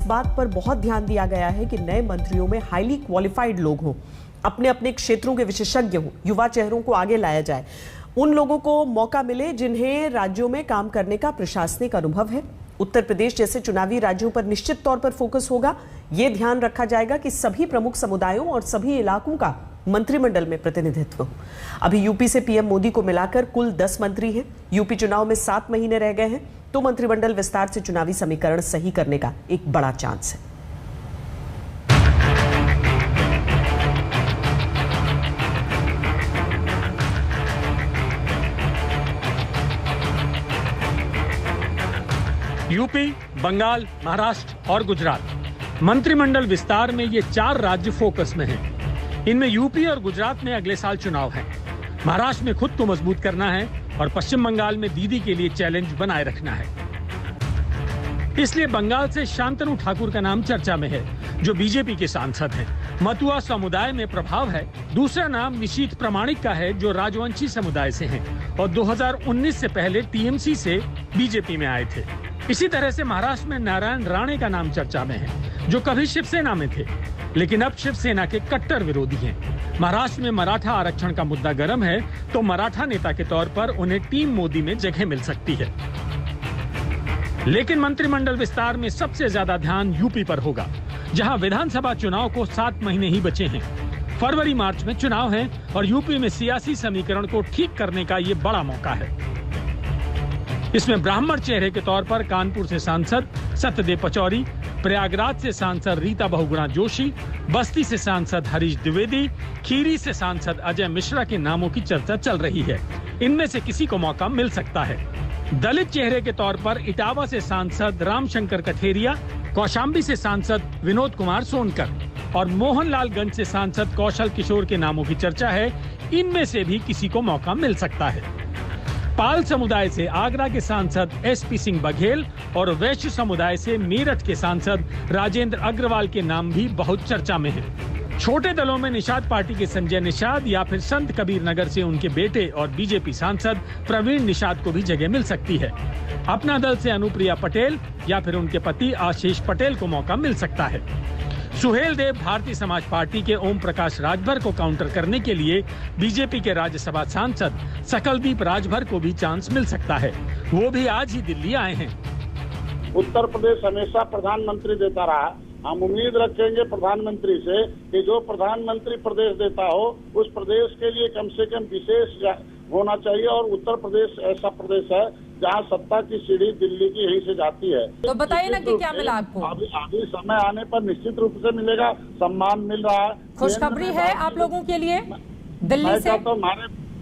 बात पर बहुत ध्यान दिया गया है कि नए मंत्रियों में हाईली क्वालिफाइड लोग हों, अपने अपने क्षेत्रों के विशेषज्ञ हों, युवा चेहरों को आगे लाया जाए, उन लोगों को मौका मिले जिन्हें राज्यों में काम करने का प्रशासनिक अनुभव है। उत्तर प्रदेश जैसे चुनावी राज्यों पर निश्चित तौर पर फोकस होगा। यह ध्यान रखा जाएगा कि सभी प्रमुख समुदायों और सभी इलाकों का मंत्रिमंडल में प्रतिनिधित्व हो। अभी यूपी से पीएम मोदी को मिलाकर कुल 10 मंत्री हैं। यूपी चुनाव में 7 महीने रह गए हैं, तो मंत्रिमंडल विस्तार से चुनावी समीकरण सही करने का एक बड़ा चांस है। यूपी, बंगाल, महाराष्ट्र और गुजरात मंत्रिमंडल विस्तार में ये 4 राज्य फोकस में हैं। इनमें यूपी और गुजरात में अगले साल चुनाव है। महाराष्ट्र में खुद को मजबूत करना है और पश्चिम बंगाल में दीदी के लिए चैलेंज बनाए रखना है। इसलिए बंगाल से शांतनु ठाकुर का नाम चर्चा में है, जो बीजेपी के सांसद हैं। मतुआ समुदाय में प्रभाव है। दूसरा नाम निशीथ प्रामाणिक का है, जो राजवंशी समुदाय से हैं और 2019 से पहले टीएमसी से बीजेपी में आए थे। इसी तरह से महाराष्ट्र में नारायण राणे का नाम चर्चा में है, जो कभी शिवसेना में थे, लेकिन अब शिवसेना के कट्टर विरोधी हैं। महाराष्ट्र में मराठा आरक्षण का मुद्दा गर्म है, तो मराठा नेता के तौर पर उन्हें टीम मोदी में जगह मिल सकती है। लेकिन मंत्रिमंडल विस्तार में सबसे ज्यादा ध्यान यूपी पर होगा, जहां विधानसभा चुनाव को 7 महीने ही बचे हैं। फरवरी मार्च में चुनाव है और यूपी में सियासी समीकरण को ठीक करने का ये बड़ा मौका है। इसमें ब्राह्मण चेहरे के तौर पर कानपुर से सांसद सत्यदेव पचौरी, प्रयागराज से सांसद रीता बहुगुणा जोशी, बस्ती से सांसद हरीश द्विवेदी, खीरी से सांसद अजय मिश्रा के नामों की चर्चा चल रही है। इनमें से किसी को मौका मिल सकता है। दलित चेहरे के तौर पर इटावा से सांसद रामशंकर कठेरिया, कौशाम्बी से सांसद विनोद कुमार सोनकर और मोहनलालगंज से सांसद कौशल किशोर के नामों की चर्चा है। इनमें से भी किसी को मौका मिल सकता है। पाल समुदाय से आगरा के सांसद एसपी सिंह बघेल और वैश्य समुदाय से मेरठ के सांसद राजेंद्र अग्रवाल के नाम भी बहुत चर्चा में हैं। छोटे दलों में निषाद पार्टी के संजय निषाद या फिर संत कबीर नगर से उनके बेटे और बीजेपी सांसद प्रवीण निषाद को भी जगह मिल सकती है। अपना दल से अनुप्रिया पटेल या फिर उनके पति आशीष पटेल को मौका मिल सकता है। सुहेल देव भारतीय समाज पार्टी के ओम प्रकाश राजभर को काउंटर करने के लिए बीजेपी के राज्यसभा सांसद सकलदीप राजभर को भी चांस मिल सकता है। वो भी आज ही दिल्ली आए हैं। उत्तर प्रदेश हमेशा प्रधानमंत्री देता रहा। हम उम्मीद रखेंगे प्रधानमंत्री से कि जो प्रधानमंत्री प्रदेश देता हो, उस प्रदेश के लिए कम से कम विशेष होना चाहिए। और उत्तर प्रदेश ऐसा प्रदेश है जहां सत्ता की सीढ़ी दिल्ली की यहीं से जाती है। तो बताइए ना कि क्या मिला आपको? अभी समय आने पर निश्चित रूप से मिलेगा। सम्मान मिल रहा है। खुशखबरी है आप लोगों के लिए दिल्ली से? तो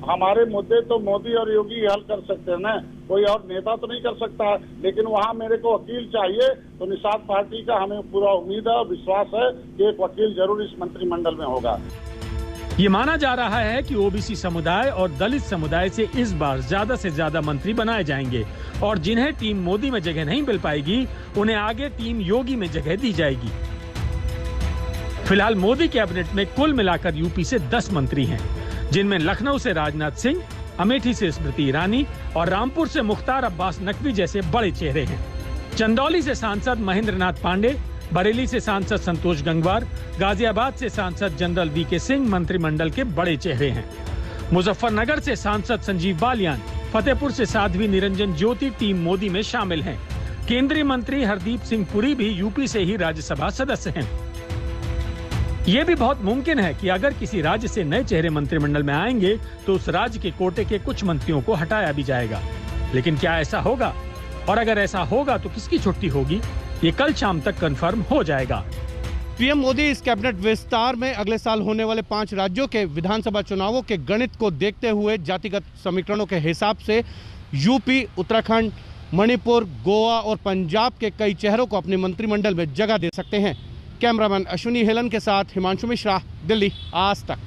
हमारे मुद्दे तो मोदी और योगी हल कर सकते हैं ना, कोई और नेता तो नहीं कर सकता। लेकिन वहाँ मेरे को वकील चाहिए, तो निषाद पार्टी का हमें पूरा उम्मीद है और विश्वास है कि एक वकील जरूर इस मंत्रिमंडल में होगा। ये माना जा रहा है कि ओबीसी समुदाय और दलित समुदाय से इस बार ज्यादा से ज्यादा मंत्री बनाए जाएंगे और जिन्हें टीम मोदी में जगह नहीं मिल पाएगी, उन्हें आगे टीम योगी में जगह दी जाएगी। फिलहाल मोदी कैबिनेट में कुल मिलाकर यूपी से 10 मंत्री हैं, जिनमें लखनऊ से राजनाथ सिंह, अमेठी से स्मृति ईरानी और रामपुर से मुख्तार अब्बास नकवी जैसे बड़े चेहरे हैं। चंदौली से सांसद महेंद्र नाथ पांडे, बरेली से सांसद संतोष गंगवार, गाजियाबाद से सांसद जनरल वीके सिंह मंत्रिमंडल के बड़े चेहरे हैं। मुजफ्फरनगर से सांसद संजीव बालियान, फतेहपुर से साध्वी निरंजन ज्योति टीम मोदी में शामिल हैं। केंद्रीय मंत्री हरदीप सिंह पुरी भी यूपी से ही राज्यसभा सदस्य हैं। ये भी बहुत मुमकिन है कि अगर किसी राज्य से नए चेहरे मंत्रिमंडल में आएंगे, तो उस राज्य के कोटे के कुछ मंत्रियों को हटाया भी जाएगा। लेकिन क्या ऐसा होगा? और अगर ऐसा होगा तो किसकी छुट्टी होगी? ये कल शाम तक कंफर्म हो जाएगा। पीएम मोदी इस कैबिनेट विस्तार में अगले साल होने वाले 5 राज्यों के विधानसभा चुनावों के गणित को देखते हुए जातिगत समीकरणों के हिसाब से यूपी, उत्तराखंड, मणिपुर, गोवा और पंजाब के कई चेहरों को अपने मंत्रिमंडल में जगह दे सकते हैं। कैमरामैन अश्विनी हेलन के साथ हिमांशु मिश्रा, दिल्ली, आज तक।